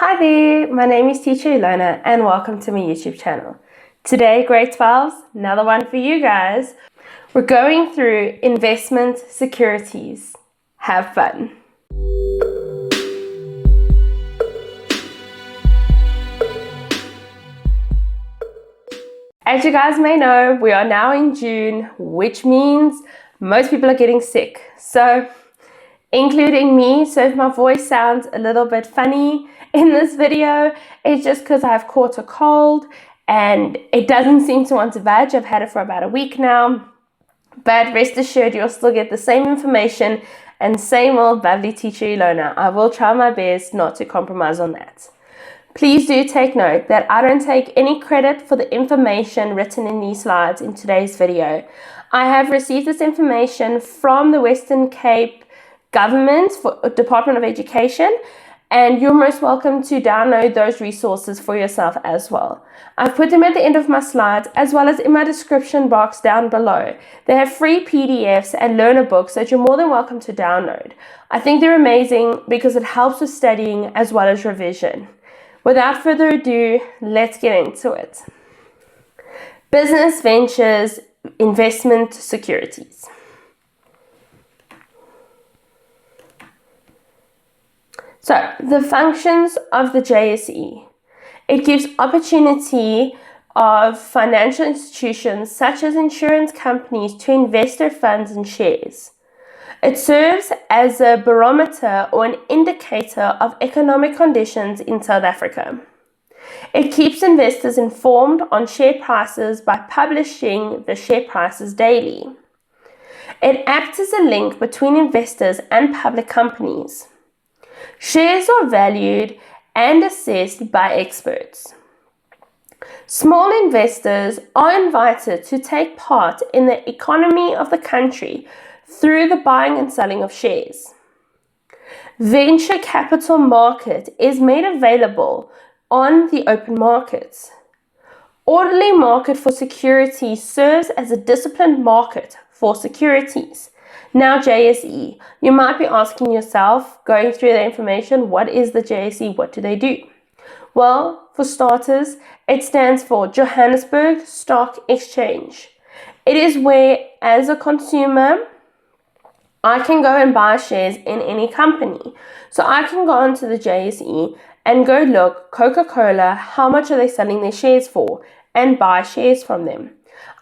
Hi there, my name is Teacher Ilona and welcome to my YouTube channel. Today, grade 12s, another one for you guys. We're going through investment securities. Have fun. As you guys may know, we are now in June, which means most people are getting sick. So, including me, so if my voice sounds a little bit funny in this video, it's just because I've caught a cold and it doesn't seem to want to budge. I've had it for about a week now, but rest assured you'll still get the same information and same old bubbly Teacher Ilona. I will try my best not to compromise on that. Please do take note that I don't take any credit for the information written in these slides in today's video. I have received this information from the Western Cape Government for Department of Education, and you're most welcome to download those resources for yourself as well. I've put them at the end of my slides as well as in my description box down below. They have free PDFs and learner books that you're more than welcome to download. I think they're amazing because it helps with studying as well as revision. Without further ado, let's get into it. Business Ventures Investment Securities. So, the functions of the JSE. It gives opportunity of financial institutions such as insurance companies to invest their funds in shares. It serves as a barometer or an indicator of economic conditions in South Africa. It keeps investors informed on share prices by publishing the share prices daily. It acts as a link between investors and public companies. Shares are valued and assessed by experts. Small investors are invited to take part in the economy of the country through the buying and selling of shares. Venture capital market is made available on the open markets. Orderly market for securities serves as a disciplined market for securities. Now JSE, you might be asking yourself, going through the information, what is the JSE? What do they do? Well, for starters, it stands for Johannesburg Stock Exchange. It is where, as a consumer, I can go and buy shares in any company. So I can go onto the JSE and go look, Coca-Cola, how much are they selling their shares for, and buy shares from them.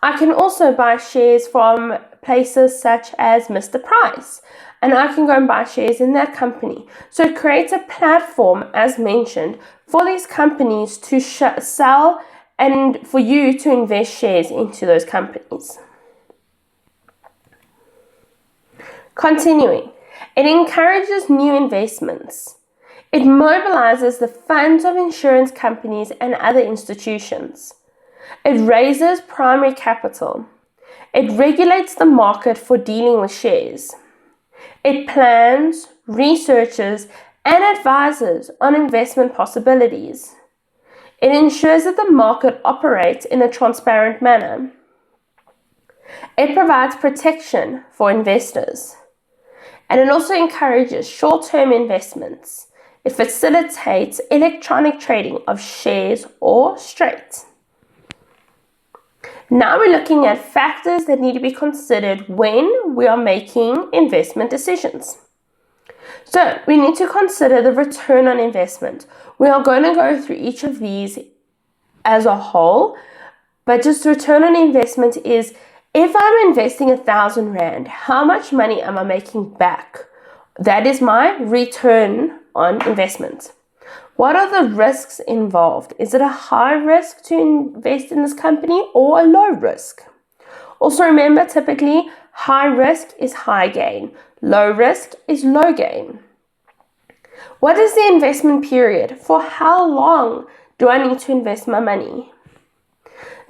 I can also buy shares from places such as Mr. Price, and I can go and buy shares in that company. So it creates a platform, as mentioned, for these companies to sell and for you to invest shares into those companies. Continuing, it encourages new investments. It mobilizes the funds of insurance companies and other institutions. It raises primary capital. It regulates the market for dealing with shares. It plans, researches, and advises on investment possibilities. It ensures that the market operates in a transparent manner. It provides protection for investors. And it also encourages short-term investments. It facilitates electronic trading of shares or straight. Now we're looking at factors that need to be considered when we are making investment decisions. So we need to consider the return on investment. We are going to go through each of these as a whole, but just return on investment is, if I'm investing 1,000 Rand, how much money am I making back? That is my return on investment. What are the risks involved? Is it a high risk to invest in this company or a low risk? Also remember, typically, high risk is high gain. Low risk is low gain. What is the investment period? For how long do I need to invest my money?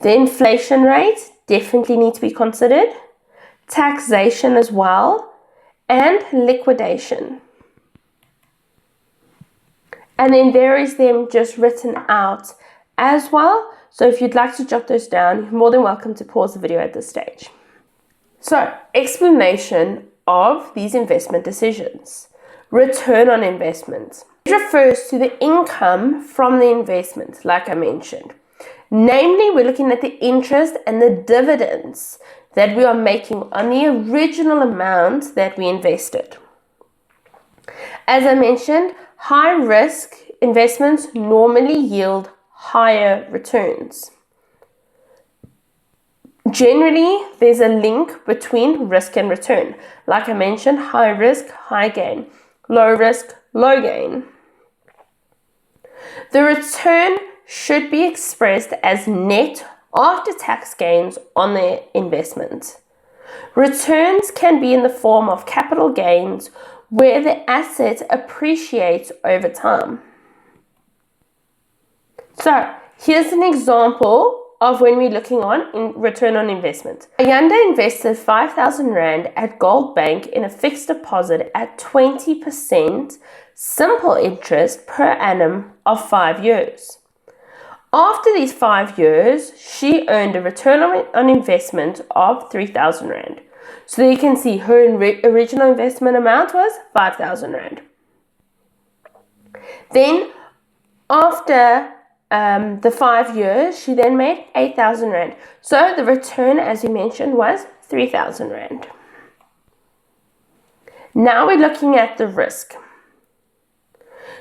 The inflation rate definitely need to be considered. Taxation as well. And liquidation. And then there is them just written out as well. So if you'd like to jot those down, you're more than welcome to pause the video at this stage. So, explanation of these investment decisions. Return on investment. It refers to the income from the investment, like I mentioned. Namely, we're looking at the interest and the dividends that we are making on the original amount that we invested. As I mentioned, high risk investments normally yield higher returns. Generally, there's a link between risk and return. Like I mentioned, high risk, high gain. Low risk, low gain. The return should be expressed as net after-tax gains on the investment. Returns can be in the form of capital gains where the asset appreciates over time. So, here's an example of when we're looking on return on investment. Ayanda invested 5,000 Rand at Gold Bank in a fixed deposit at 20% simple interest per annum of 5 years. After these 5 years, she earned a return on investment of 3,000 Rand. So you can see her original investment amount was 5,000 Rand. Then, after the 5 years, she then made 8,000 Rand. So the return, as we mentioned, was 3,000 Rand. Now we're looking at the risk.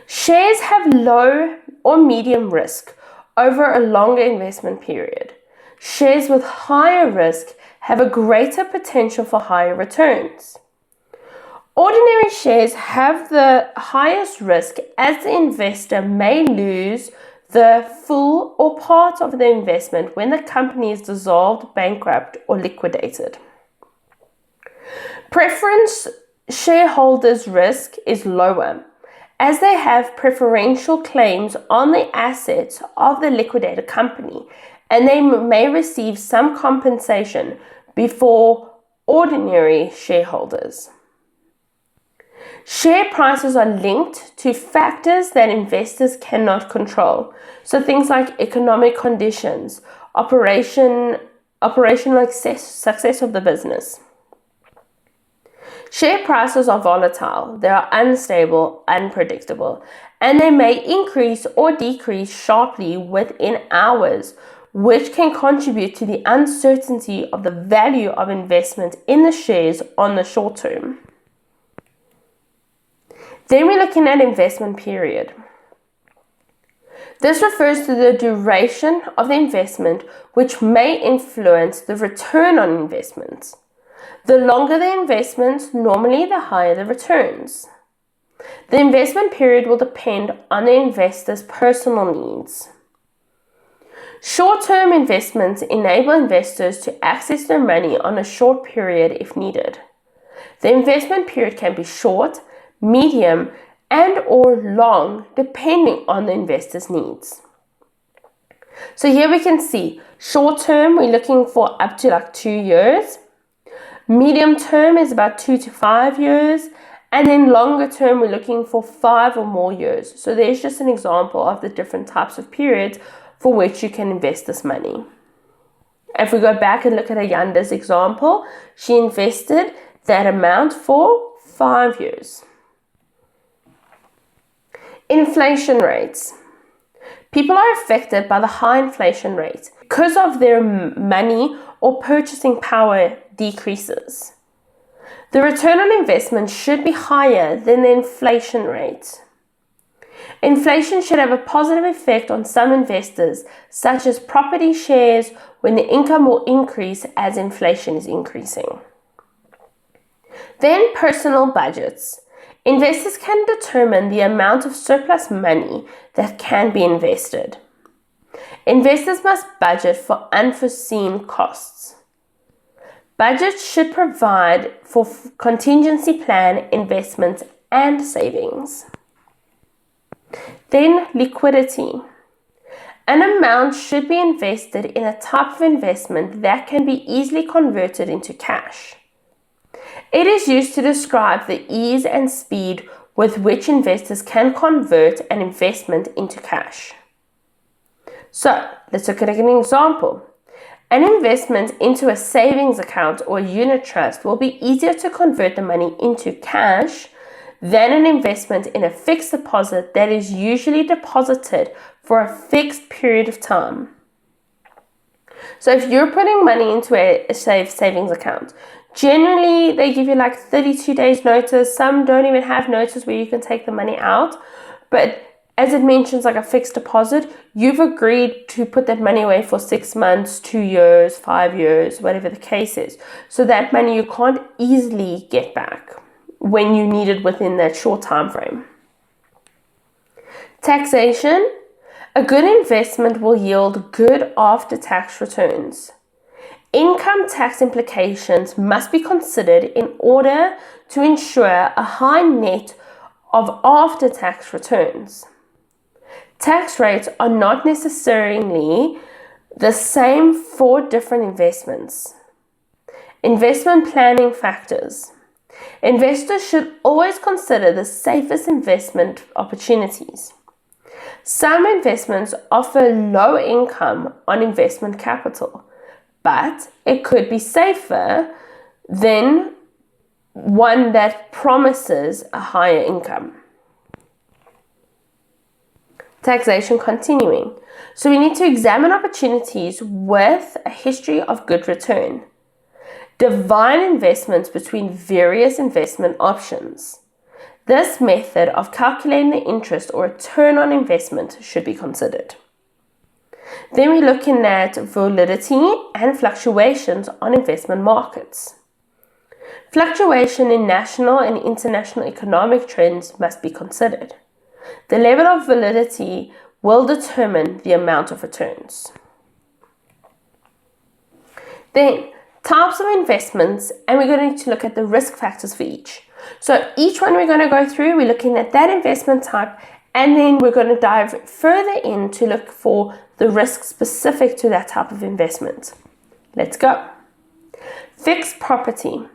Shares have low or medium risk over a longer investment period. Shares with higher risk have a greater potential for higher returns. Ordinary shares have the highest risk as the investor may lose the full or part of the investment when the company is dissolved, bankrupt, or liquidated. Preference shareholders' risk is lower as they have preferential claims on the assets of the liquidated company, and they may receive some compensation before ordinary shareholders. Share prices are linked to factors that investors cannot control, so things like economic conditions, operational success of the business. Share prices are volatile, they are unstable, unpredictable, and they may increase or decrease sharply within hours, which can contribute to the uncertainty of the value of investment in the shares on the short term. Then we're looking at investment period. This refers to the duration of the investment, which may influence the return on investments. The longer the investment, normally the higher the returns. The investment period will depend on the investor's personal needs. Short-term investments enable investors to access their money on a short period if needed. The investment period can be short, medium, and or long depending on the investor's needs. So here we can see short term we're looking for up to 2 years, medium term is about 2 to 5 years, and then longer term we're looking for 5 or more years. So there's just an example of the different types of periods for which you can invest this money. If we go back and look at Ayanda's example, she invested that amount for 5 years. Inflation rates. People are affected by the high inflation rate because of their money or purchasing power decreases. The return on investment should be higher than the inflation rate. Inflation should have a positive effect on some investors, such as property shares, when the income will increase as inflation is increasing. Then personal budgets. Investors can determine the amount of surplus money that can be invested. Investors must budget for unforeseen costs. Budgets should provide for contingency plan, investments, and savings. Then liquidity. An amount should be invested in a type of investment that can be easily converted into cash. It is used to describe the ease and speed with which investors can convert an investment into cash. So, let's look at an example. An investment into a savings account or a unit trust will be easier to convert the money into cash than an investment in a fixed deposit that is usually deposited for a fixed period of time. So if you're putting money into a savings account, generally they give you like 32 days notice. Some don't even have notice where you can take the money out. But as it mentions like a fixed deposit, you've agreed to put that money away for 6 months, 2 years, 5 years, whatever the case is. So that money you can't easily get back when you need it within that short time frame. Taxation. A good investment will yield good after-tax returns. Income tax implications must be considered in order to ensure a high net of after-tax returns. Tax rates are not necessarily the same for different investments. Investment planning factors. Investors should always consider the safest investment opportunities. Some investments offer low income on investment capital, but it could be safer than one that promises a higher income. Taxation continuing. So we need to examine opportunities with a history of good return. Divide investments between various investment options. This method of calculating the interest or return on investment should be considered. Then we're looking at volatility and fluctuations on investment markets. Fluctuation in national and international economic trends must be considered. The level of volatility will determine the amount of returns. Then, types of investments, and we're going to look at the risk factors for each. So each one we're going to go through, we're looking at that investment type, and then we're going to dive further in to look for the risk specific to that type of investment. Let's go. Fixed property.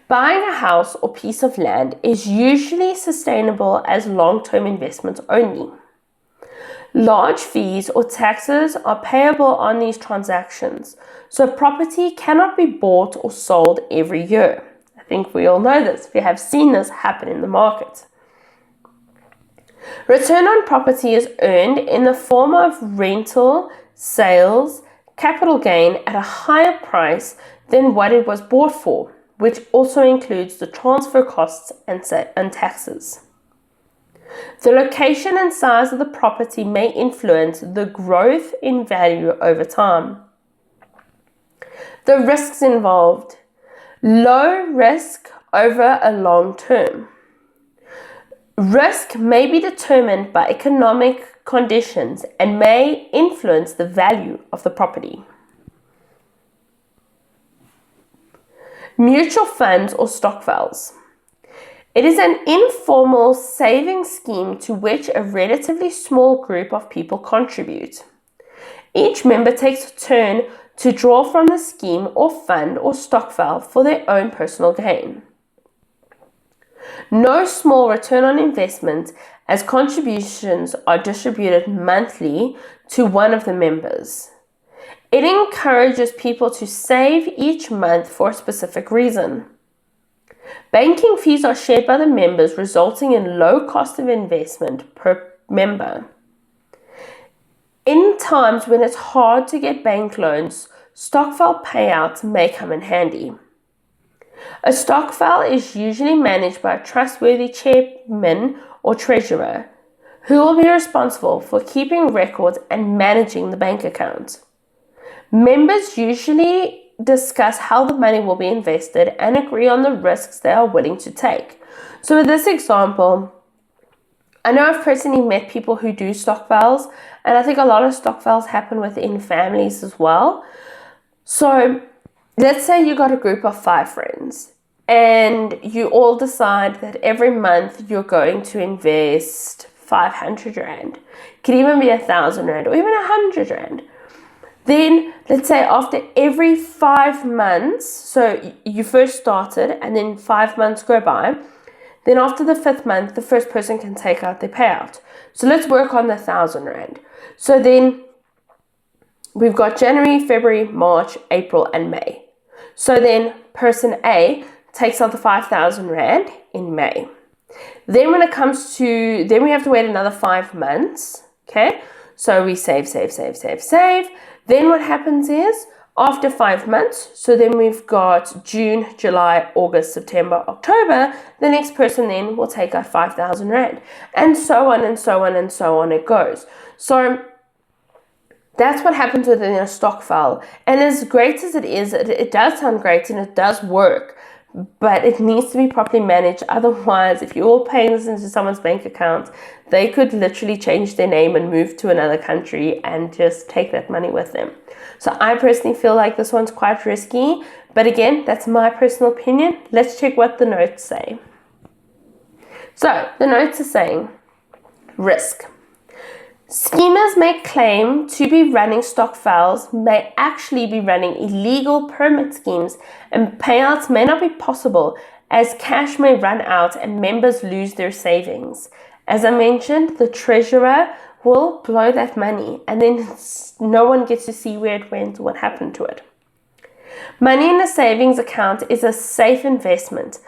Buying a house or piece of land is usually sustainable as long-term investments only. Large fees or taxes are payable on these transactions, so property cannot be bought or sold every year. I think we all know this. We have seen this happen in the market. Return on property is earned in the form of rental, sales, capital gain at a higher price than what it was bought for, which also includes the transfer costs and taxes. The location and size of the property may influence the growth in value over time. The risks involved. Low risk over a long term. Risk may be determined by economic conditions and may influence the value of the property. Mutual funds or stokvels. It is an informal saving scheme to which a relatively small group of people contribute. Each member takes a turn to draw from the scheme or fund or stokvel for their own personal gain. No small return on investment, as contributions are distributed monthly to one of the members. It encourages people to save each month for a specific reason. Banking fees are shared by the members, resulting in low cost of investment per member. In times when it's hard to get bank loans, stokvel payouts may come in handy. A stokvel is usually managed by a trustworthy chairman or treasurer, who will be responsible for keeping records and managing the bank account. Members usually discuss how the money will be invested and agree on the risks they are willing to take. So in this example, I know I've personally met people who do stokvels, and I think a lot of stokvels happen within families as well. So let's say you got a group of 5 friends and you all decide that every month you're going to invest 500 Rand. It could even be 1,000 Rand or even 100 Rand. Then let's say after every 5 months, so you first started and then 5 months go by, then after the 5th month, the first person can take out their payout. So let's work on the 1,000 Rand. So then we've got January, February, March, April, and May. So then person A takes out the 5,000 Rand in May. Then when it comes to, then we have to wait another 5 months, okay? So we save. Then what happens is, after 5 months, so then we've got June, July, August, September, October, the next person then will take out 5,000 Rand, and so on and so on and so on it goes. So that's what happens within a stokvel. And as great as it is, it does sound great and it does work, but it needs to be properly managed. Otherwise, if you're all paying this into someone's bank account, they could literally change their name and move to another country and just take that money with them. So I personally feel like this one's quite risky, but again, that's my personal opinion. Let's check what the notes say. So the notes are saying, risk. Schemers may claim to be running stokvels, may actually be running illegal permit schemes, and payouts may not be possible as cash may run out and members lose their savings. As I mentioned, the treasurer will blow that money and then no one gets to see where it went, what happened to it. Money in a savings account is a safe investment,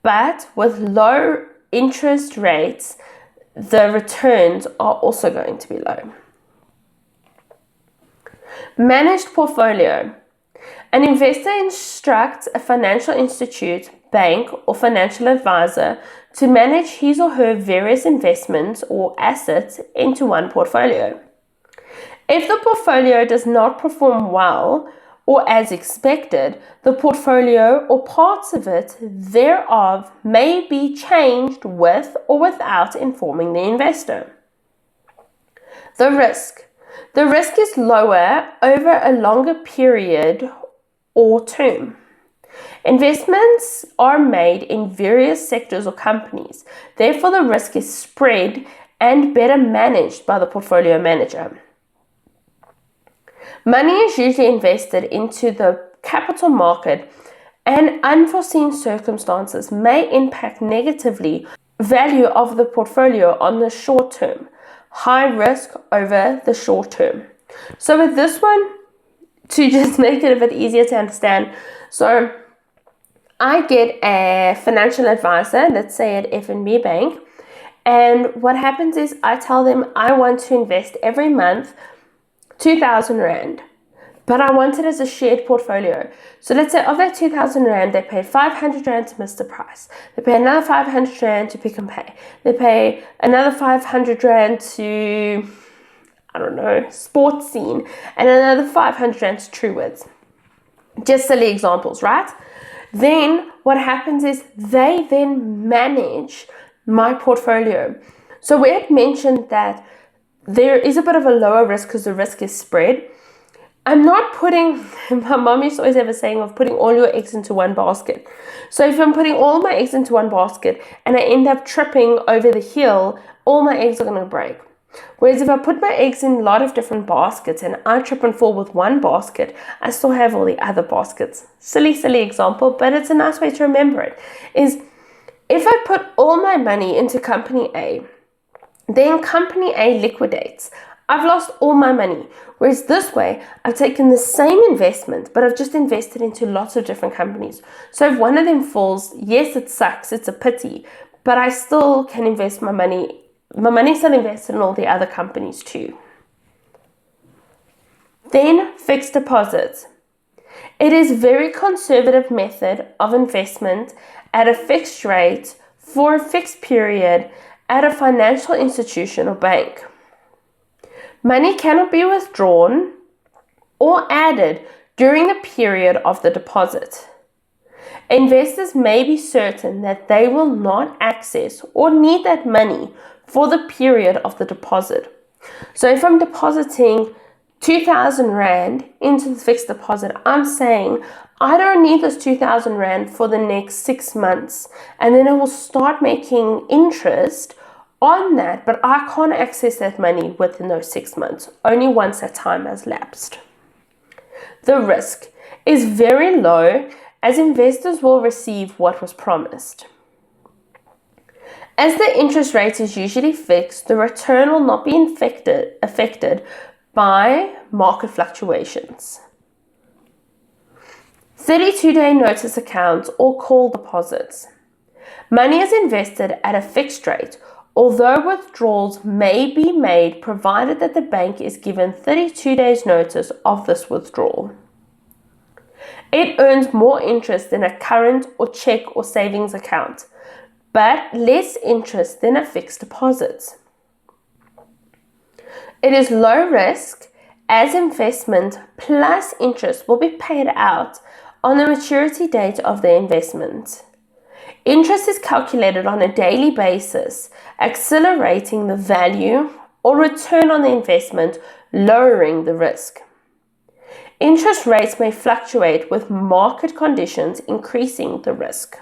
but with low interest rates, the returns are also going to be low. Managed portfolio. An investor instructs a financial institute, bank, or financial advisor to manage his or her various investments or assets into one portfolio. If the portfolio does not perform well or as expected, the portfolio or parts of it thereof may be changed with or without informing the investor. The risk. The risk is lower over a longer period or term. Investments are made in various sectors or companies. Therefore, the risk is spread and better managed by the portfolio manager. Money is usually invested into the capital market, and unforeseen circumstances may impact negatively value of the portfolio on the short term. High risk over the short term. So with this one, to just make it a bit easier to understand, so I get a financial advisor, let's say at FNB Bank, and what happens is I tell them I want to invest every month 2,000 Rand, but I want it as a shared portfolio. So let's say of that 2,000 Rand, they pay 500 Rand to Mr. Price. They pay another 500 Rand to Pick and Pay. They pay another 500 Rand to, I don't know, Sports Scene, and another 500 Rand to Truworths. Just silly examples, right? Then what happens is they then manage my portfolio. So we had mentioned that there is a bit of a lower risk because the risk is spread. I'm not putting, my mom used to always have a saying of putting all your eggs into one basket. So if I'm putting all my eggs into one basket and I end up tripping over the hill, all my eggs are going to break. Whereas if I put my eggs in a lot of different baskets and I trip and fall with one basket, I still have all the other baskets. Silly example, but it's a nice way to remember it. Is if I put all my money into company A, then company A liquidates. I've lost all my money. Whereas this way, I've taken the same investment, but I've just invested into lots of different companies. So if one of them falls, yes, it sucks, it's a pity, but I still can invest my money. My money's still invested in all the other companies too. Then fixed deposits. It is a very conservative method of investment at a fixed rate for a fixed period at a financial institution or bank. Money cannot be withdrawn or added during the period of the deposit. Investors may be certain that they will not access or need that money for the period of the deposit. So if I'm depositing 2,000 Rand into the fixed deposit, I'm saying I don't need this 2,000 Rand for the next 6 months, and then it will start making interest on that, but I can't access that money within those 6 months, only once that time has lapsed. The risk is very low as investors will receive what was promised. As the interest rate is usually fixed, the return will not be affected by market fluctuations. 32-day notice accounts or call deposits. Money is invested at a fixed rate, although withdrawals may be made provided that the bank is given 32 days notice of this withdrawal. It earns more interest than a current or check or savings account, but less interest than a fixed deposit. It is low risk, as investment plus interest will be paid out on the maturity date of the investment. Interest is calculated on a daily basis, accelerating the value or return on the investment, lowering the risk. Interest rates may fluctuate with market conditions, increasing the risk.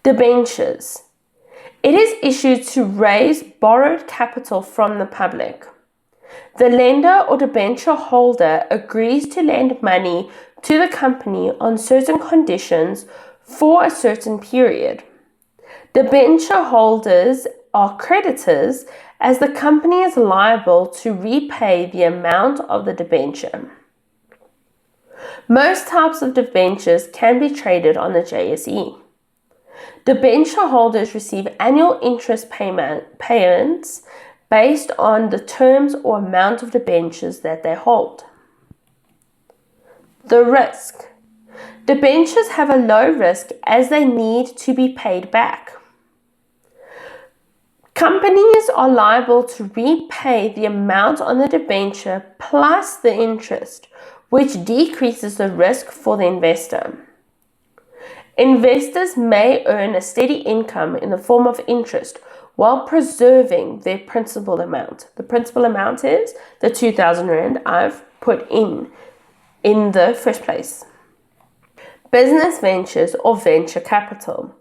Debentures. It is issued to raise borrowed capital from the public. The lender or debenture holder agrees to lend money to the company on certain conditions for a certain period. Debenture holders are creditors, as the company is liable to repay the amount of the debenture. Most types of debentures can be traded on the JSE. Debenture holders receive annual interest payments based on the terms or amount of debentures that they hold. The risk. Debentures have a low risk as they need to be paid back. Companies are liable to repay the amount on the debenture plus the interest, which decreases the risk for the investor. Investors may earn a steady income in the form of interest while preserving their principal amount. The principal amount is the 2,000 Rand I've put in the first place. Business ventures or venture capital.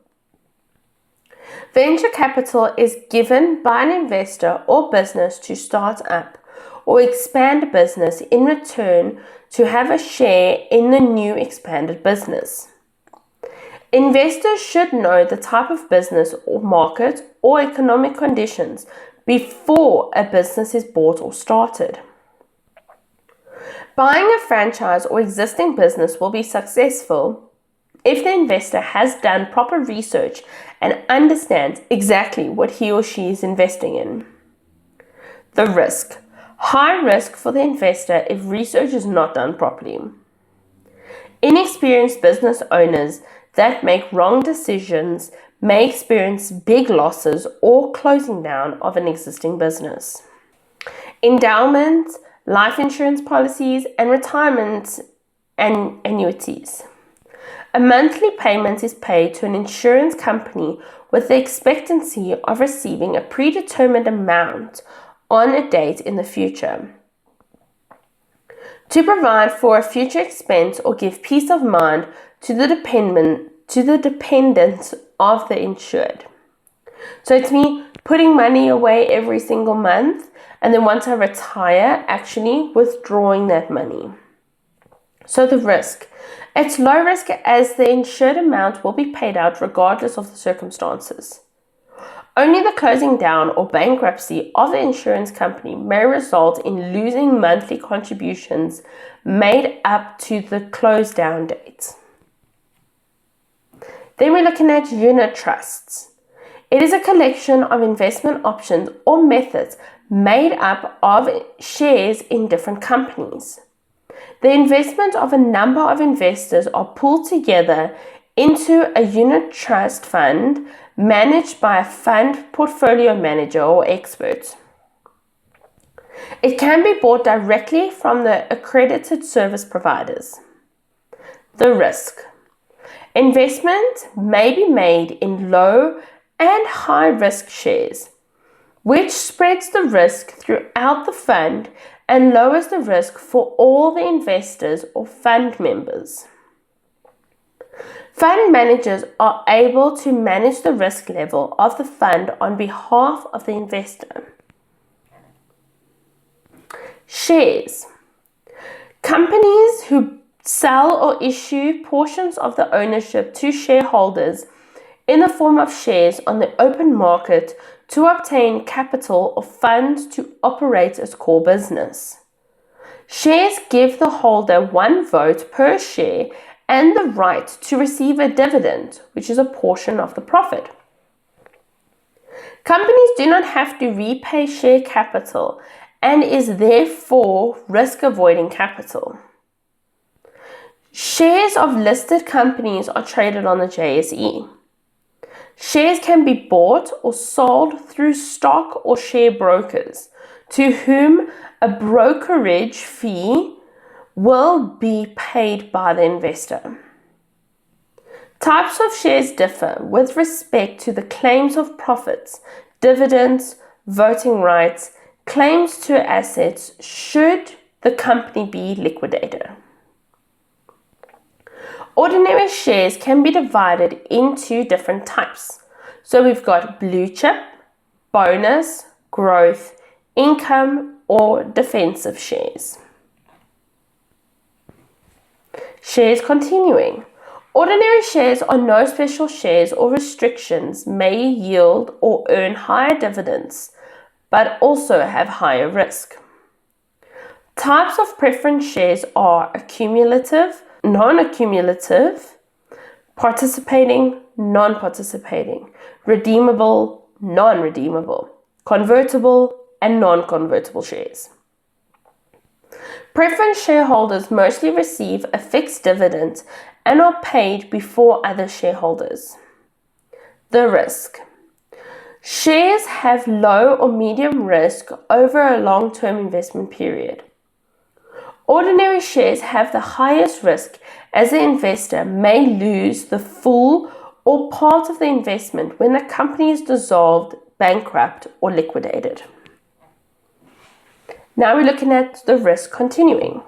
Venture capital is given by an investor or business to start up or expand a business in return to have a share in the new expanded business. Investors should know the type of business or market or economic conditions before a business is bought or started. Buying a franchise or existing business will be successful if the investor has done proper research and understands exactly what he or she is investing in. The risk. High risk for the investor if research is not done properly. Inexperienced business owners that make wrong decisions may experience big losses or closing down of an existing business. Endowments, life insurance policies, and retirement and annuities. A monthly payment is paid to an insurance company with the expectancy of receiving a predetermined amount on a date in the future. To provide for a future expense or give peace of mind to the dependents of the insured. So it's me putting money away every single month, and then once I retire, actually withdrawing that money. So the risk. It's low risk as the insured amount will be paid out regardless of the circumstances. Only the closing down or bankruptcy of the insurance company may result in losing monthly contributions made up to the close down date. Then we're looking at unit trusts. It is a collection of investment options or methods made up of shares in different companies. The investment of a number of investors are pooled together into a unit trust fund managed by a fund portfolio manager or expert. It can be bought directly from the accredited service providers. The risk. Investment may be made in low and high risk shares, which spreads the risk throughout the fund and lowers the risk for all the investors or fund members. Fund managers are able to manage the risk level of the fund on behalf of the investor. Shares. Companies who sell or issue portions of the ownership to shareholders in the form of shares on the open market to obtain capital or funds to operate its core business. Shares give the holder one vote per share and the right to receive a dividend, which is a portion of the profit. Companies do not have to repay share capital and is therefore risk-avoiding capital. Shares of listed companies are traded on the JSE. Shares can be bought or sold through stock or share brokers, to whom a brokerage fee will be paid by the investor. Types of shares differ with respect to the claims of profits, dividends, voting rights, claims to assets should the company be liquidated. Ordinary shares can be divided into different types. So we've got blue chip, bonus, growth, income, or defensive shares. Shares continuing. Ordinary shares are no special shares or restrictions, may yield or earn higher dividends, but also have higher risk. Types of preference shares are accumulative, non-accumulative, participating, non-participating, redeemable, non-redeemable, convertible, and non-convertible shares. Preference shareholders mostly receive a fixed dividend and are paid before other shareholders. The risk. Shares have low or medium risk over a long-term investment period. Ordinary shares have the highest risk as the investor may lose the full or part of the investment when the company is dissolved, bankrupt, or liquidated. Now we're looking at the risk continuing.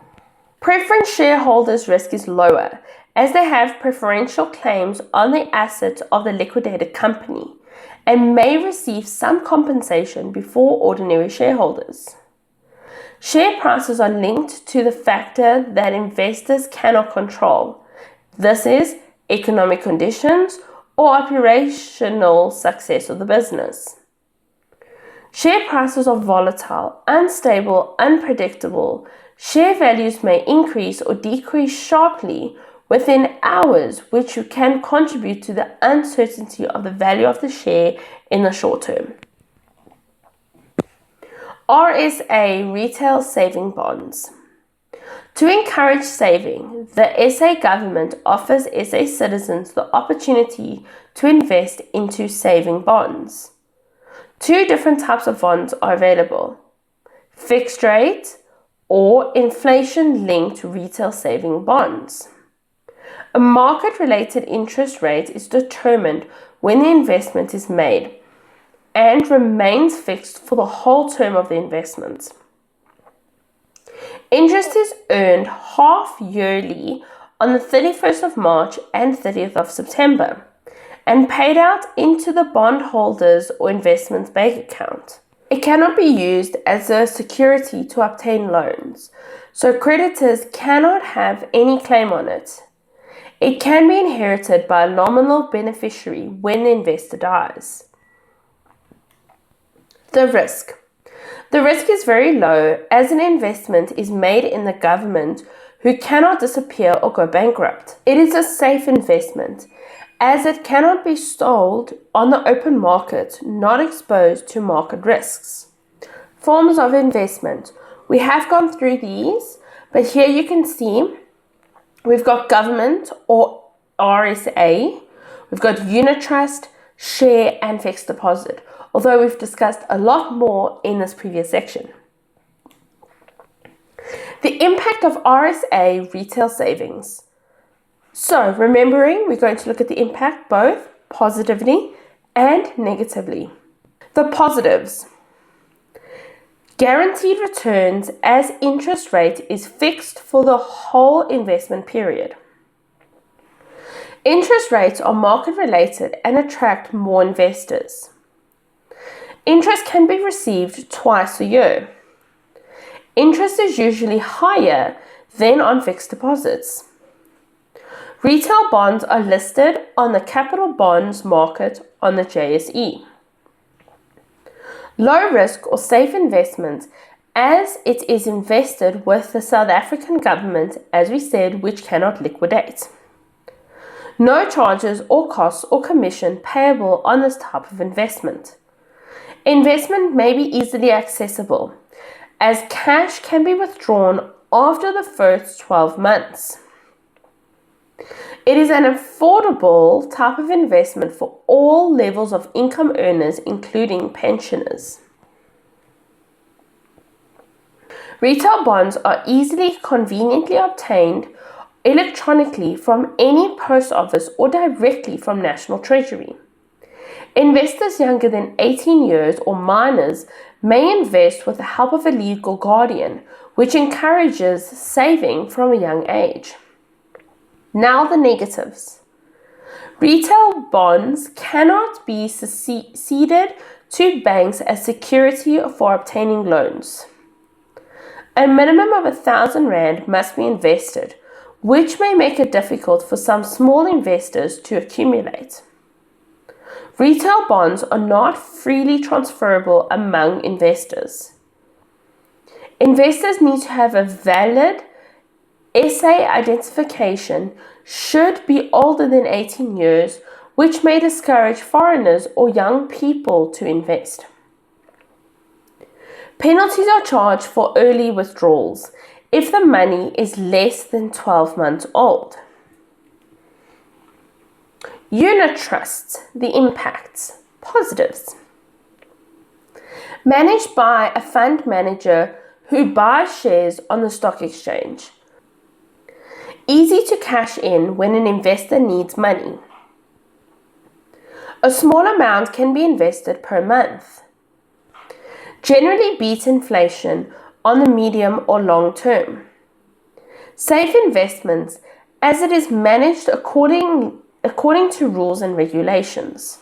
Preference shareholders' risk is lower as they have preferential claims on the assets of the liquidated company and may receive some compensation before ordinary shareholders. Share prices are linked to the factor that investors cannot control. This is economic conditions or operational success of the business. Share prices are volatile, unstable, unpredictable. Share values may increase or decrease sharply within hours, which can contribute to the uncertainty of the value of the share in the short term. RSA Retail Saving Bonds. To encourage saving, the SA government offers SA citizens the opportunity to invest into saving bonds. Two different types of bonds are available: fixed rate or inflation-linked retail saving bonds. A market-related interest rate is determined when the investment is made and remains fixed for the whole term of the investment. Interest is earned half yearly on the 31st of March and 30th of September and paid out into the bondholders or investment bank account. It cannot be used as a security to obtain loans, so creditors cannot have any claim on it. It can be inherited by a nominal beneficiary when the investor dies. The risk. The risk is very low as an investment is made in the government who cannot disappear or go bankrupt. It is a safe investment as it cannot be sold on the open market, not exposed to market risks. Forms of investment. We have gone through these, but here you can see we've got government or RSA, we've got unit trust, share, and fixed deposit, although we've discussed a lot more in this previous section. The impact of RSA retail savings. So, remembering, we're going to look at the impact both positively and negatively. The positives. Guaranteed returns as interest rate is fixed for the whole investment period. Interest rates are market related and attract more investors. Interest can be received twice a year. Interest is usually higher than on fixed deposits. Retail bonds are listed on the capital bonds market on the JSE. Low risk or safe investment as it is invested with the South African government, as we said, which cannot liquidate. No charges or costs or commission payable on this type of investment. Investment may be easily accessible, as cash can be withdrawn after the first 12 months. It is an affordable type of investment for all levels of income earners, including pensioners. Retail bonds are easily, conveniently obtained electronically from any post office or directly from National Treasury. Investors younger than 18 years or minors may invest with the help of a legal guardian, which encourages saving from a young age. Now the negatives. Retail bonds cannot be ceded to banks as security for obtaining loans. A minimum of R1,000 must be invested, which may make it difficult for some small investors to accumulate. Retail bonds are not freely transferable among investors. Investors need to have a valid SA identification, should be older than 18 years, which may discourage foreigners or young people to invest. Penalties are charged for early withdrawals if the money is less than 12 months old. Unit trusts, the impacts. Positives. Managed by a fund manager who buys shares on the stock exchange. Easy to cash in when an investor needs money. A small amount can be invested per month. Generally beats inflation on the medium or long term. Safe investments as it is managed according to rules and regulations.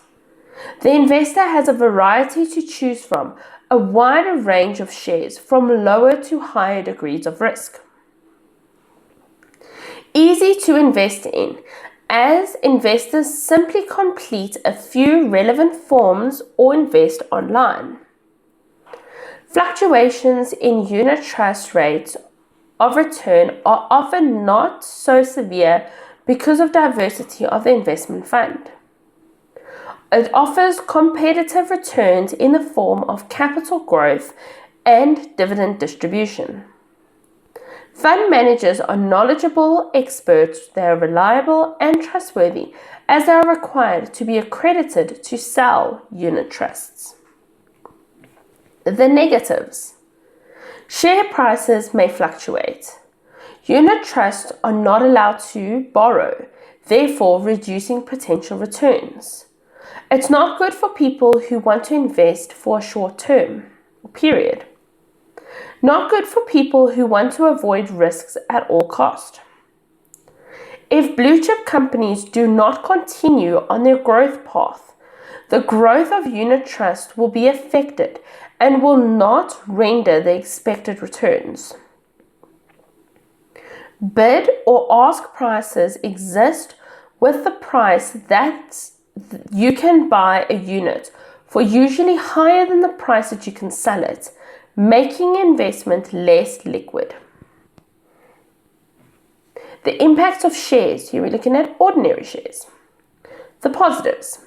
The investor has a variety to choose from, a wider range of shares from lower to higher degrees of risk. Easy to invest in, as investors simply complete a few relevant forms or invest online. Fluctuations in unit trust rates of return are often not so severe because of diversity of the investment fund. It offers competitive returns in the form of capital growth and dividend distribution. Fund managers are knowledgeable experts, they are reliable and trustworthy, as they are required to be accredited to sell unit trusts. The negatives. Share prices may fluctuate. Unit trusts are not allowed to borrow, therefore reducing potential returns. It's not good for people who want to invest for a short term period. Not good for people who want to avoid risks at all cost. If blue chip companies do not continue on their growth path, the growth of unit trust will be affected and will not render the expected returns. Bid or ask prices exist with the price that you can buy a unit for usually higher than the price that you can sell it, making investment less liquid. The impacts of shares, here we're looking at ordinary shares. The positives.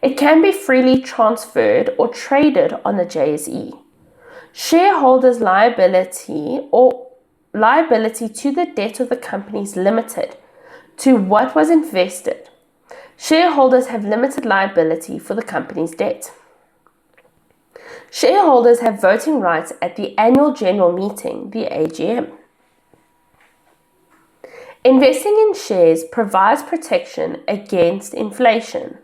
It can be freely transferred or traded on the JSE. Shareholders' liability to the debt of the company is limited to what was invested. Shareholders have limited liability for the company's debt. Shareholders have voting rights at the annual general meeting, the AGM. Investing in shares provides protection against inflation.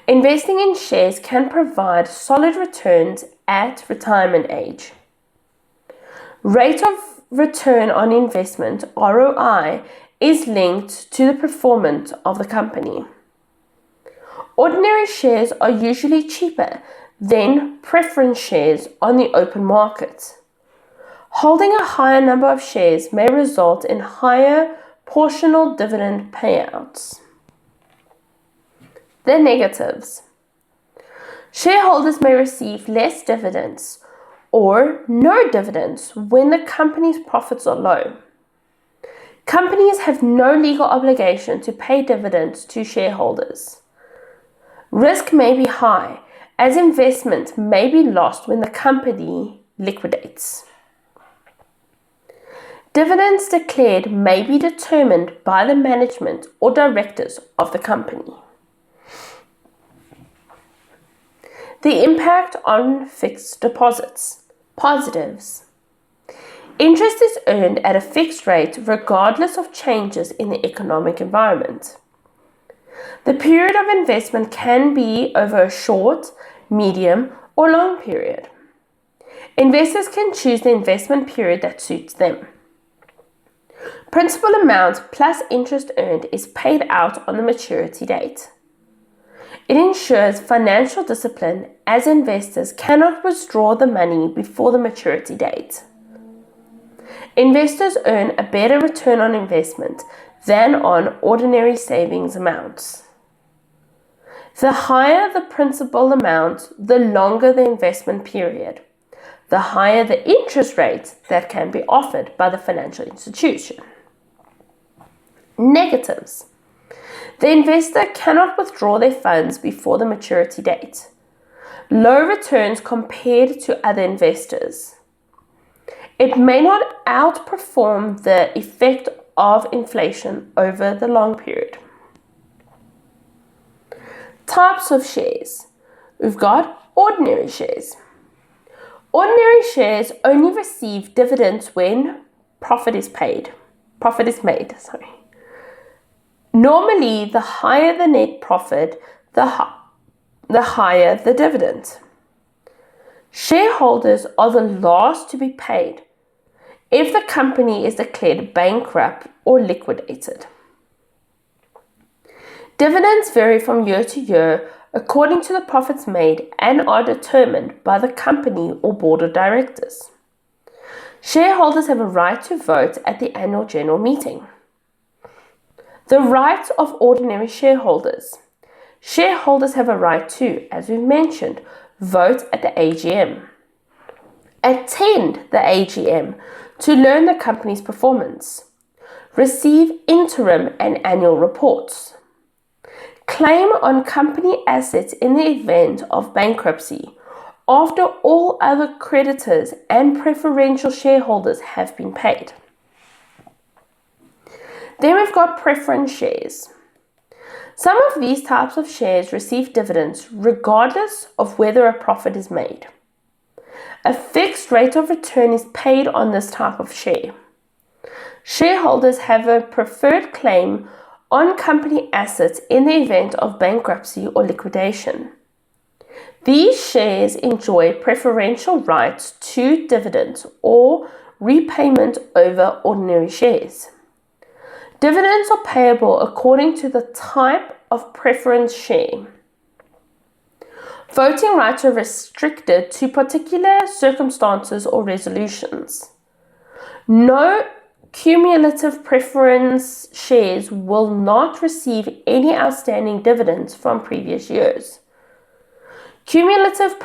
Investing in shares can provide solid returns at retirement age. Rate of return on investment, ROI, is linked to the performance of the company. Ordinary shares are usually cheaper than preference shares on the open market. Holding a higher number of shares may result in higher portional dividend payouts. The negatives. Shareholders may receive less dividends or no dividends when the company's profits are low. Companies have no legal obligation to pay dividends to shareholders. Risk may be high, as investment may be lost when the company liquidates. Dividends declared may be determined by the management or directors of the company. The impact on fixed deposits. Positives. Interest is earned at a fixed rate regardless of changes in the economic environment. The period of investment can be over a short, medium, or long period. Investors can choose the investment period that suits them. Principal amount plus interest earned is paid out on the maturity date. It ensures financial discipline as investors cannot withdraw the money before the maturity date. Investors earn a better return on investment than on ordinary savings amounts. The higher the principal amount, the longer the investment period, the higher the interest rate that can be offered by the financial institution. Negatives. The investor cannot withdraw their funds before the maturity date. Low returns compared to other investors. It may not outperform the effect of inflation over the long period. Types of shares. We've got ordinary shares. Ordinary shares only receive dividends when profit is made. Normally, the higher the net profit, the higher the dividend. Shareholders are the last to be paid if the company is declared bankrupt or liquidated. Dividends vary from year to year according to the profits made and are determined by the company or board of directors. Shareholders have a right to vote at the annual general meeting. The rights of ordinary shareholders. Shareholders have a right to, as we've mentioned, vote at the AGM. Attend the AGM to learn the company's performance. Receive interim and annual reports. Claim on company assets in the event of bankruptcy after all other creditors and preferential shareholders have been paid. Then we've got preference shares. Some of these types of shares receive dividends regardless of whether a profit is made. A fixed rate of return is paid on this type of share. Shareholders have a preferred claim on company assets in the event of bankruptcy or liquidation. These shares enjoy preferential rights to dividends or repayment over ordinary shares. Dividends are payable according to the type of preference share. Voting rights are restricted to particular circumstances or resolutions. No cumulative preference shares will not receive any outstanding dividends from previous years. Cumulative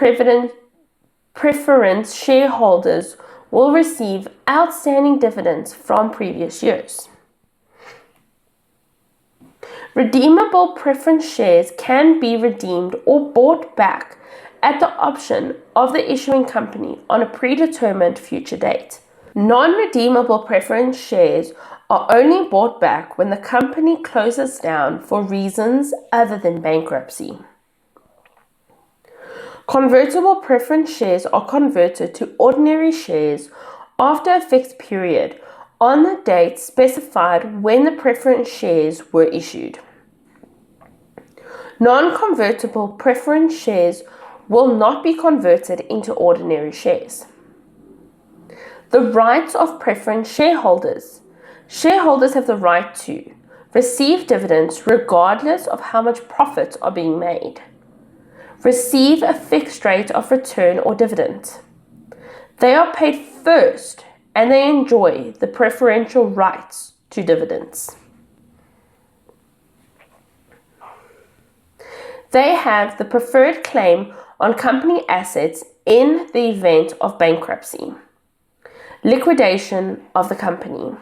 preference shareholders will receive outstanding dividends from previous years. Redeemable preference shares can be redeemed or bought back at the option of the issuing company on a predetermined future date. Non-redeemable preference shares are only bought back when the company closes down for reasons other than bankruptcy. Convertible preference shares are converted to ordinary shares after a fixed period on the date specified when the preference shares were issued. Non-convertible preference shares will not be converted into ordinary shares. The rights of preference shareholders. Shareholders have the right to receive dividends regardless of how much profits are being made. Receive a fixed rate of return or dividend. They are paid first and they enjoy the preferential rights to dividends. They have the preferred claim on company assets in the event of bankruptcy, liquidation of the company.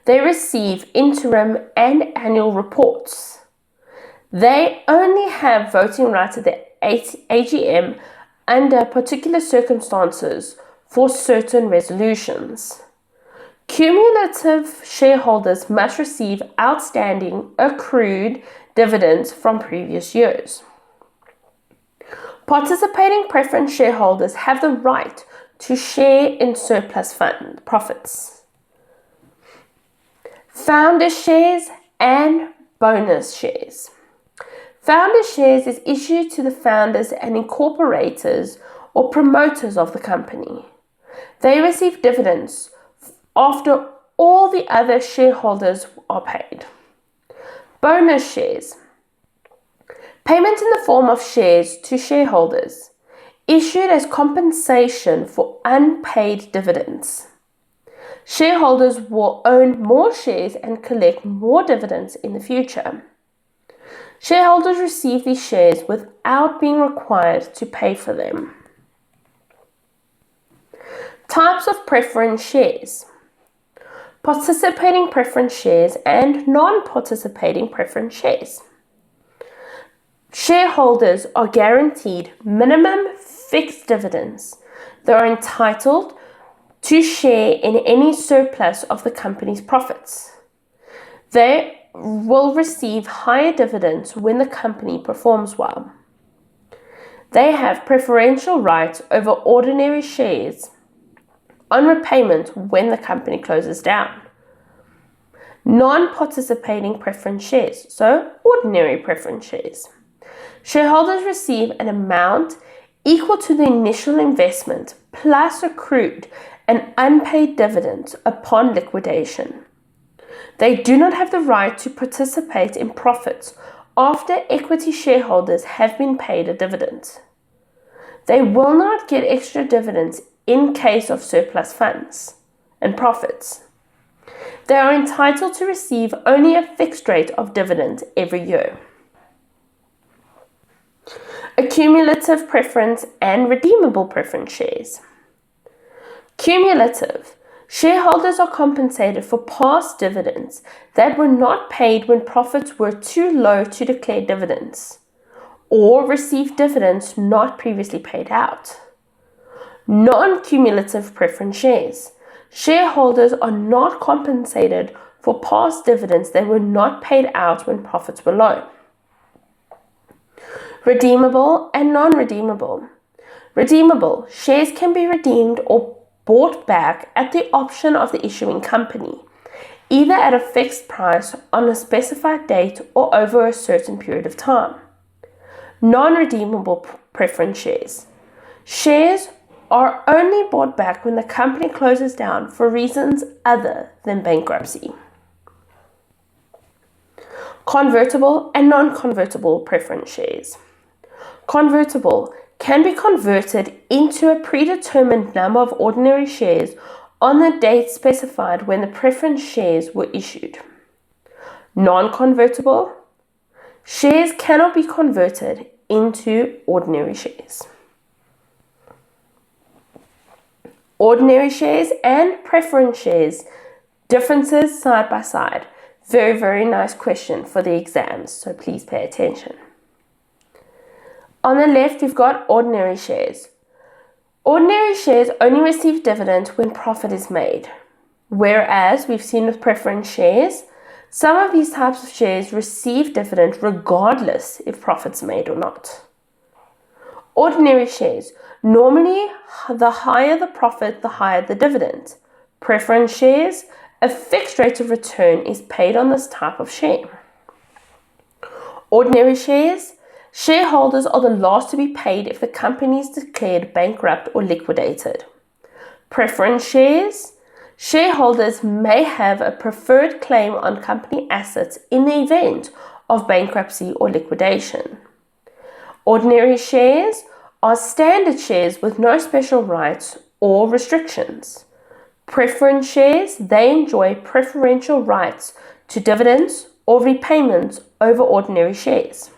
They receive interim and annual reports. They only have voting rights at the AGM under particular circumstances for certain resolutions. Cumulative shareholders must receive outstanding accrued dividends from previous years. Participating preference shareholders have the right to share in surplus fund profits. Founder shares and bonus shares. Founder shares is issued to the founders and incorporators or promoters of the company. They receive dividends after all the other shareholders are paid. Bonus shares. Payment in the form of shares to shareholders, issued as compensation for unpaid dividends. Shareholders will own more shares and collect more dividends in the future. Shareholders receive these shares without being required to pay for them. Types of preference shares. Participating preference shares and non-participating preference shares. Shareholders are guaranteed minimum fixed dividends. They are entitled to share in any surplus of the company's profits. They will receive higher dividends when the company performs well. They have preferential rights over ordinary shares on repayment when the company closes down. Non-participating preference shares, so ordinary preference shares. Shareholders receive an amount equal to the initial investment plus accrued and unpaid dividends upon liquidation. They do not have the right to participate in profits after equity shareholders have been paid a dividend. They will not get extra dividends in case of surplus funds and profits. They are entitled to receive only a fixed rate of dividend every year. Accumulative preference and redeemable preference shares. Cumulative. Shareholders are compensated for past dividends that were not paid when profits were too low to declare dividends, or received dividends not previously paid out. Non-cumulative preference shares. Shareholders are not compensated for past dividends that were not paid out when profits were low. Redeemable and non-redeemable. Redeemable. Shares can be redeemed or bought back at the option of the issuing company, either at a fixed price on a specified date or over a certain period of time. Non-redeemable preference shares. Shares are only bought back when the company closes down for reasons other than bankruptcy. Convertible and non-convertible preference shares. Convertible can be converted into a predetermined number of ordinary shares on the date specified when the preference shares were issued. Non-convertible shares cannot be converted into ordinary shares. Ordinary shares and preference shares, differences side by side. Very, very nice question for the exams, so please pay attention. On the left, we've got ordinary shares. Ordinary shares only receive dividend when profit is made, whereas we've seen with preference shares, some of these types of shares receive dividend regardless if profit's made or not. Ordinary shares, normally the higher the profit, the higher the dividend. Preference shares, a fixed rate of return is paid on this type of share. Ordinary shares, shareholders are the last to be paid if the company is declared bankrupt or liquidated. Preference shares, shareholders may have a preferred claim on company assets in the event of bankruptcy or liquidation. Ordinary shares are standard shares with no special rights or restrictions. Preference shares, they enjoy preferential rights to dividends or repayments over ordinary shares.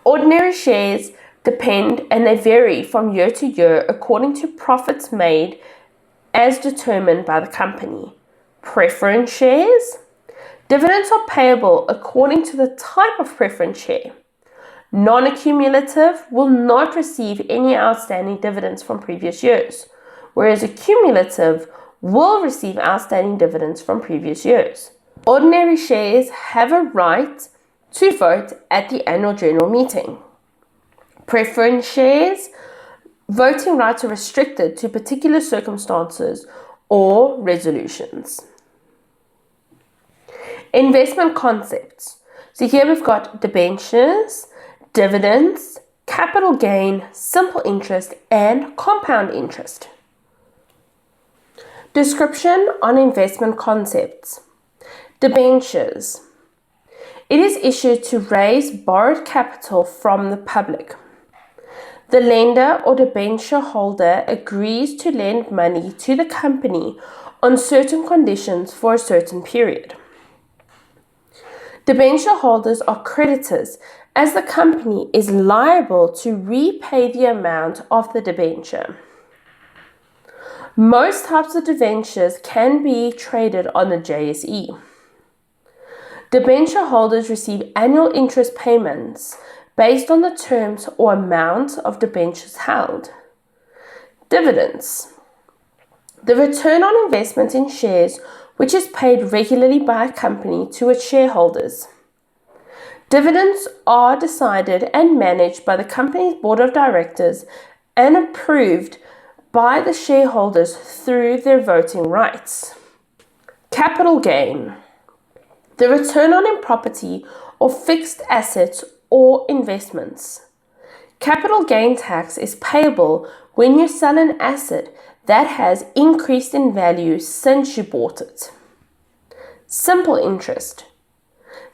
Ordinary shares depend and they vary from year to year according to profits made as determined by the company. Preference shares. Dividends are payable according to the type of preference share. Non-accumulative will not receive any outstanding dividends from previous years, whereas accumulative will receive outstanding dividends from previous years. Ordinary shares have a right to vote at the annual general meeting. Preference shares, voting rights are restricted to particular circumstances or resolutions. Investment concepts. So here we've got debentures, dividends, capital gain, simple interest, and compound interest. Description on investment concepts. Debentures. It is issued to raise borrowed capital from the public. The lender or debenture holder agrees to lend money to the company on certain conditions for a certain period. Debenture holders are creditors, as the company is liable to repay the amount of the debenture. Most types of debentures can be traded on the JSE. Debenture holders receive annual interest payments based on the terms or amount of debentures held. Dividends. The return on investment in shares which is paid regularly by a company to its shareholders. Dividends are decided and managed by the company's board of directors and approved by the shareholders through their voting rights. Capital gain. The return on property or fixed assets or investments. Capital gain tax is payable when you sell an asset that has increased in value since you bought it. Simple interest.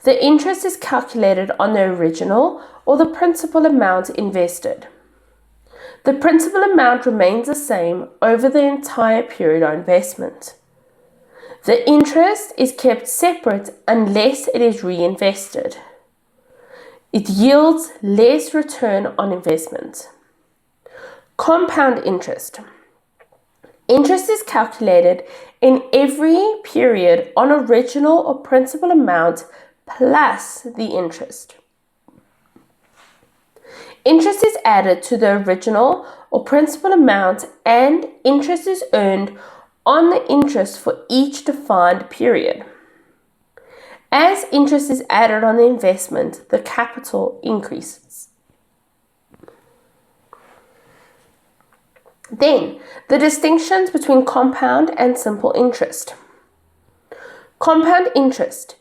The interest is calculated on the original or the principal amount invested. The principal amount remains the same over the entire period of investment. The interest is kept separate unless it is reinvested. It yields less return on investment. Compound interest. Interest is calculated in every period on original or principal amount plus the interest. Interest is added to the original or principal amount, and interest is earned on the interest for each defined period. As interest is added on the investment, the capital increases. Then, the distinctions between compound and simple interest. Compound interest.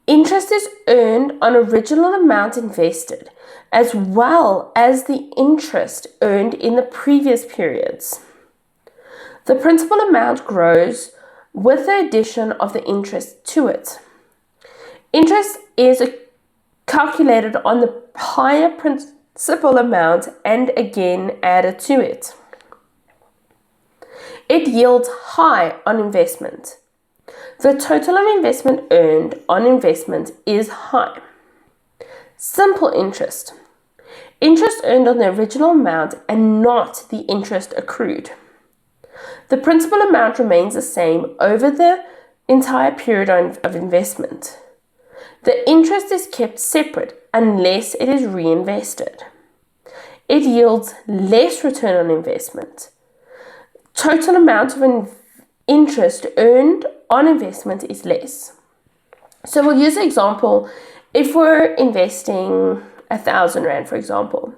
Interest is earned on original amount invested, as well as the interest earned in the previous periods. The principal amount grows with the addition of the interest to it. Interest is calculated on the higher principal amount and again added to it. It yields high on investment. The total of investment earned on investment is high. Simple interest. Interest earned on the original amount and not the interest accrued. The principal amount remains the same over the entire period of investment. The interest is kept separate unless it is reinvested. It yields less return on investment. Total amount of interest earned on investment is less. So we'll use an example if we're investing 1,000 Rand, for example.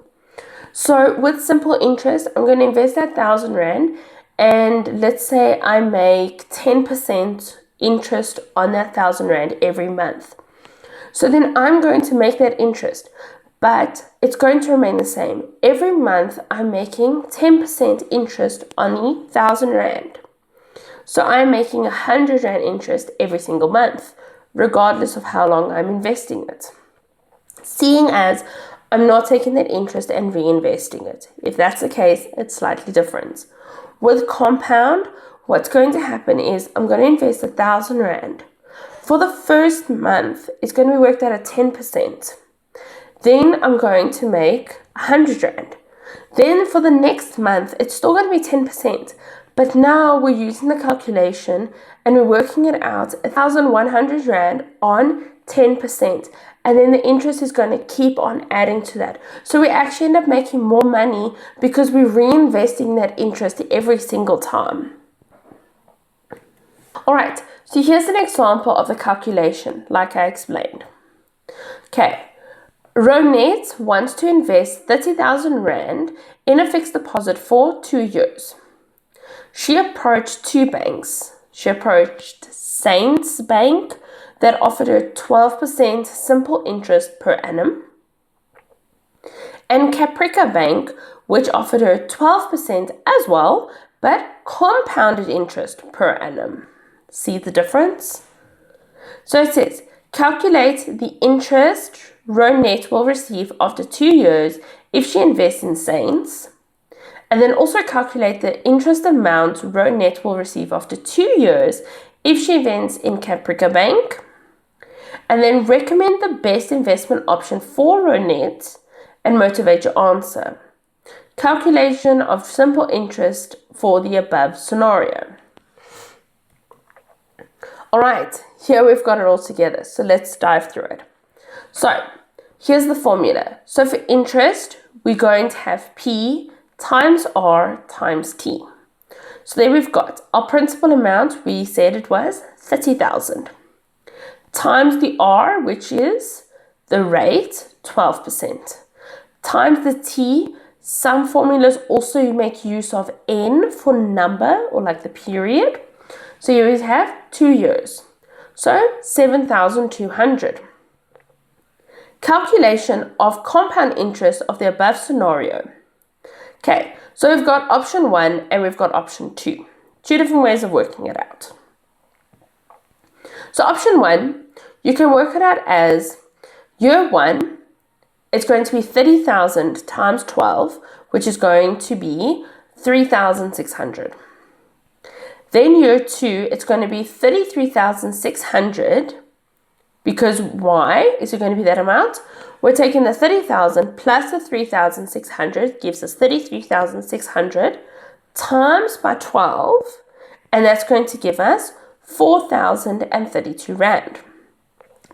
So with simple interest, I'm going to invest that 1,000 Rand, and let's say I make 10% interest on that 1,000 Rand every month. So then I'm going to make that interest, but it's going to remain the same. Every month I'm making 10% interest on the 1,000 Rand. So I'm making 100 Rand interest every single month, regardless of how long I'm investing it. Seeing as I'm not taking that interest and reinvesting it. If that's the case, it's slightly different. With compound, what's going to happen is I'm going to invest 1,000 Rand. For the first month, it's going to be worked out at 10%. Then I'm going to make 100 Rand. Then for the next month, it's still going to be 10%, But now we're using the calculation and we're working it out 1,100 Rand on 10%. And then the interest is going to keep on adding to that. So we actually end up making more money because we're reinvesting that interest every single time. All right, so here's an example of the calculation, like I explained. Okay, Ronette wants to invest 30,000 Rand in a fixed deposit for 2 years. She approached two banks. She approached Saints Bank that offered her 12% simple interest per annum, and Caprica Bank, which offered her 12% as well, but compounded interest per annum. See the difference? So it says, calculate the interest Ronette will receive after 2 years if she invests in Saints, and then also calculate the interest amount Ronette will receive after 2 years if she invests in Caprica Bank, and then recommend the best investment option for Ronette and motivate your answer. Calculation of simple interest for the above scenario. All right, here we've got it all together. So let's dive through it. So here's the formula. So for interest, we're going to have P times R times T. So there we've got our principal amount. We said it was 30,000 times the R, which is the rate, 12%, times the T. Some formulas also make use of N for number or like the period. So you always have 2 years. So 7,200. Calculation of compound interest of the above scenario. Okay, so we've got option 1 and we've got option 2. Two different ways of working it out. So option 1, you can work it out as year 1, it's going to be 30,000 times 12, which is going to be 3,600. Then year 2, it's going to be 33,600, because why is it going to be that amount? We're taking the 30,000 plus the 3,600 gives us 33,600 times by 12, and that's going to give us 4,032 Rand.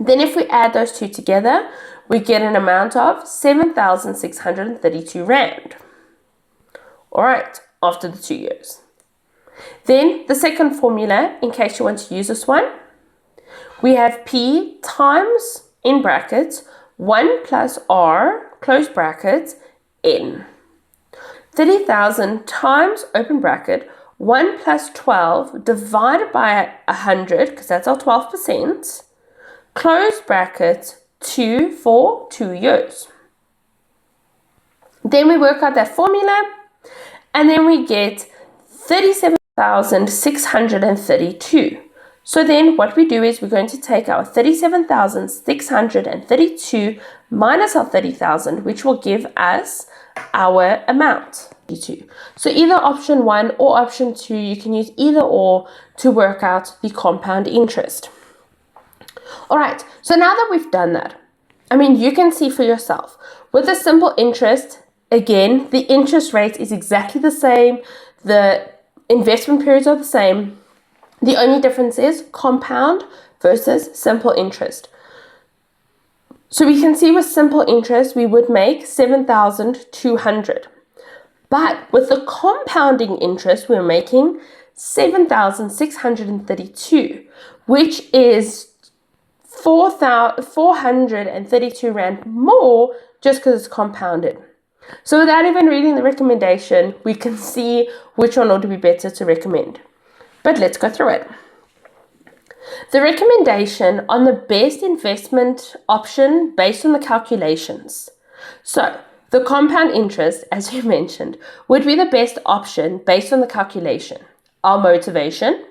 Then if we add those two together, we get an amount of 7,632 Rand. All right, after the 2 years. Then the second formula, in case you want to use this one, we have P times, in brackets, 1 plus R, close brackets, N. 30,000 times, open bracket, 1 plus 12 divided by 100, because that's our 12%, close bracket, 2 for 2 years. Then we work out that formula, and then we get 37,632. So then what we do is we're going to take our 37,632 minus our 30,000, which will give us our amount. So either option 1 or option 2, you can use either or to work out the compound interest. All right, so now that we've done that, I mean, you can see for yourself. With a simple interest, again, the interest rate is exactly the same. The investment periods are the same. The only difference is compound versus simple interest. So we can see with simple interest, we would make 7,200. But with the compounding interest, we're making 7,632, which is 432 Rand more just because it's compounded. So without even reading the recommendation, we can see which one would be better to recommend. But let's go through it. The recommendation on the best investment option based on the calculations. So the compound interest, as you mentioned, would be the best option based on the calculation. Our motivation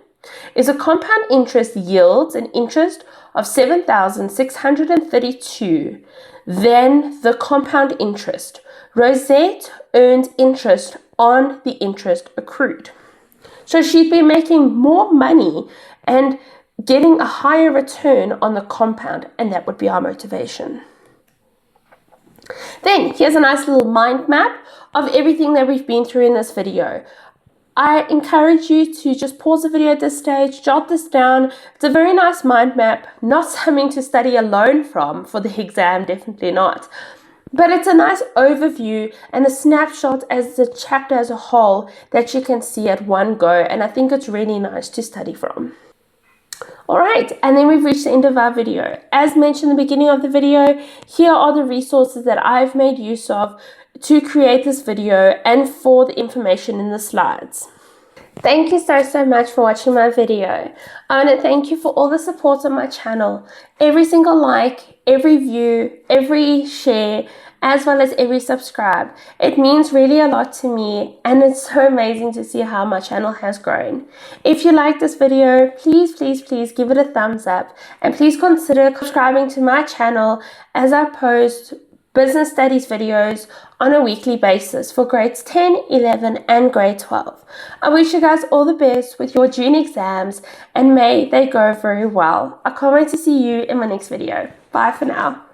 is a compound interest yields an interest of 7,632, then the compound interest. Rosette earned interest on the interest accrued. So she'd be making more money and getting a higher return on the compound, and that would be our motivation. Then here's a nice little mind map of everything that we've been through in this video. I encourage you to just pause the video at this stage, jot this down. It's a very nice mind map, not something to study alone from for the exam, definitely not. But it's a nice overview and a snapshot as the chapter as a whole that you can see at one go, and I think it's really nice to study from. Alright, and then we've reached the end of our video. As mentioned in the beginning of the video, here are the resources that I've made use of to create this video and for the information in the slides. Thank you so much for watching my video. I want to thank you for all the support on my channel. Every single like, every view, every share, as well as every subscribe. It means really a lot to me, and it's so amazing to see how my channel has grown. If you like this video, please give it a thumbs up, and please consider subscribing to my channel as I post business studies videos on a weekly basis for grades 10, 11 and grade 12. I wish you guys all the best with your June exams, and may they go very well. I can't wait to see you in my next video. Bye for now.